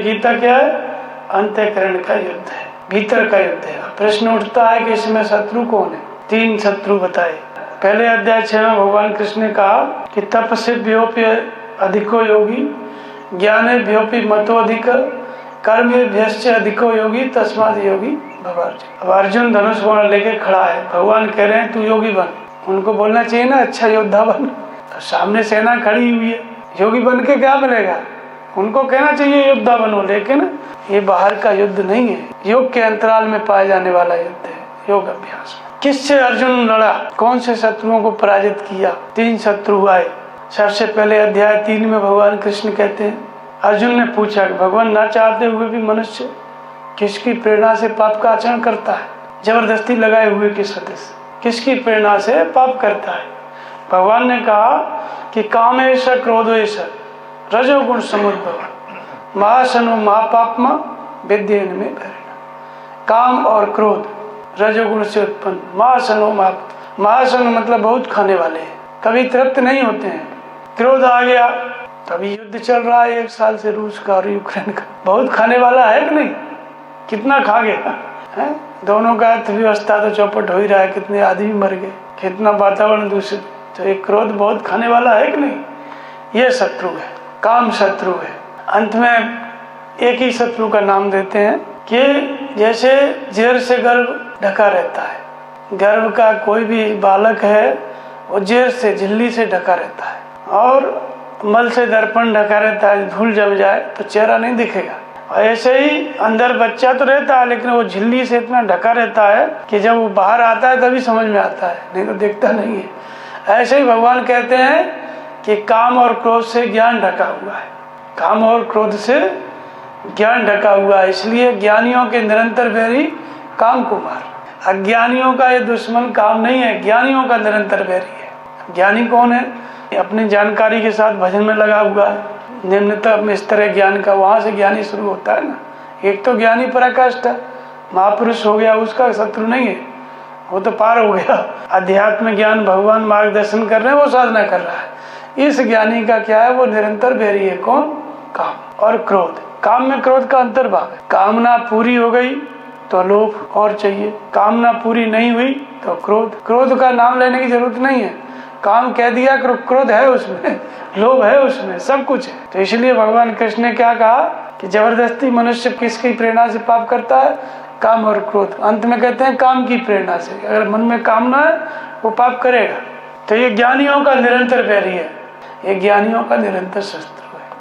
गीता क्या है? अंतःकरण का युद्ध है, भीतर का युद्ध है। प्रश्न उठता है कि इसमें शत्रु कौन है? 3 शत्रु बताए। पहले अध्याय 6 में भगवान कृष्ण ने कहा कि तपस्याभ्योऽपि अधिको योगी, ज्ञानेभ्योऽपि मतो अधिक, कर्मेभ्यश्च अधिको योगी, तस्मात् योगी भव अर्जुन। अब अर्जुन धनुष बाण लेके खड़ा है, भगवान कह रहे हैं तू योगी बन। उनको बोलना चाहिए ना अच्छा योद्धा बन, तो सामने सेना खड़ी हुई है, योगी बन के क्या मिलेगा? उनको कहना चाहिए योद्धा बनो, लेकिन ये बाहर का युद्ध नहीं है, योग के अंतराल में पाए जाने वाला युद्ध है, योग अभ्यास। किससे अर्जुन लड़ा? कौन से शत्रुओं को पराजित किया? 3 शत्रु आए। सबसे पहले अध्याय 3 में भगवान कृष्ण कहते हैं, अर्जुन ने पूछा कि भगवान ना चाहते हुए भी मनुष्य किसकी प्रेरणा से पाप का आचरण करता है? जबरदस्ती लगाए हुए किस सदस्य किसकी प्रेरणा से पाप करता है? भगवान ने कहा कि कामेश क्रोधेश रजोगुण समुद्भव महाशनो महापापमा विद्येन में भरेण। काम और क्रोध रजोगुण से उत्पन्न, महाशनो महाशनो मतलब बहुत खाने वाले हैं, कभी तृप्त नहीं होते हैं। क्रोध आ गया, तभी युद्ध चल रहा है 1 साल से रूस का और यूक्रेन का, बहुत खाने वाला है कि नहीं? कितना खा गया है? दोनों का अर्थव्यवस्था तो चौपट हो ही रहा है, कितने आदमी मर गए, कितना वातावरण दूषित। तो एक क्रोध बहुत खाने वाला है कि नहीं? ये शत्रु है, काम शत्रु है। अंत में एक ही शत्रु का नाम देते हैं कि जैसे जेर से गर्भ ढका रहता है, गर्भ का कोई भी बालक है वो जेर से झिल्ली से ढका रहता है, और मल से दर्पण ढका रहता है, धूल जम जाए तो चेहरा नहीं दिखेगा। और ऐसे ही अंदर बच्चा तो रहता है, लेकिन वो झिल्ली से इतना ढका रहता है कि जब वो बाहर आता है तभी समझ में आता है, नहीं तो दिखता नहीं है। ऐसे ही भगवान कहते हैं कि काम और क्रोध से ज्ञान ढका हुआ है, काम और क्रोध से ज्ञान ढका हुआ है। इसलिए ज्ञानियों के निरंतर बैरी काम कुमार, अज्ञानियों का ये दुश्मन काम नहीं है, ज्ञानियों का निरंतर बैरी है। ज्ञानी कौन है? अपनी जानकारी के साथ भजन में लगा हुआ है, निम्नतम स्तर है ज्ञान का, वहां से ज्ञानी शुरू होता है ना। एक तो ज्ञानी पराकाष्ठ है, महापुरुष हो गया, उसका शत्रु नहीं है, वो तो पार हो गया। अध्यात्म ज्ञान भगवान मार्गदर्शन कर रहे हैं, वो साधना कर रहा है। इस ज्ञानी का क्या है? वो निरंतर बैरी है। कौन? काम और क्रोध। काम में क्रोध का अंतर्भाव है। कामना पूरी हो गई तो लोभ और चाहिए, कामना पूरी नहीं हुई तो क्रोध। क्रोध का नाम लेने की जरूरत नहीं है, काम कह दिया, क्रोध है उसमें, लोभ है उसमें, सब कुछ है। तो इसलिए भगवान कृष्ण ने क्या कहा कि जबरदस्ती मनुष्य किसकी प्रेरणा से पाप करता है? काम और क्रोध। अंत में कहते हैं काम की प्रेरणा से। अगर मन में कामना है वो पाप करेगा। तो ये ज्ञानियों का निरंतर बैरी है, ये ज्ञानियों का निरंतर शस्त्र।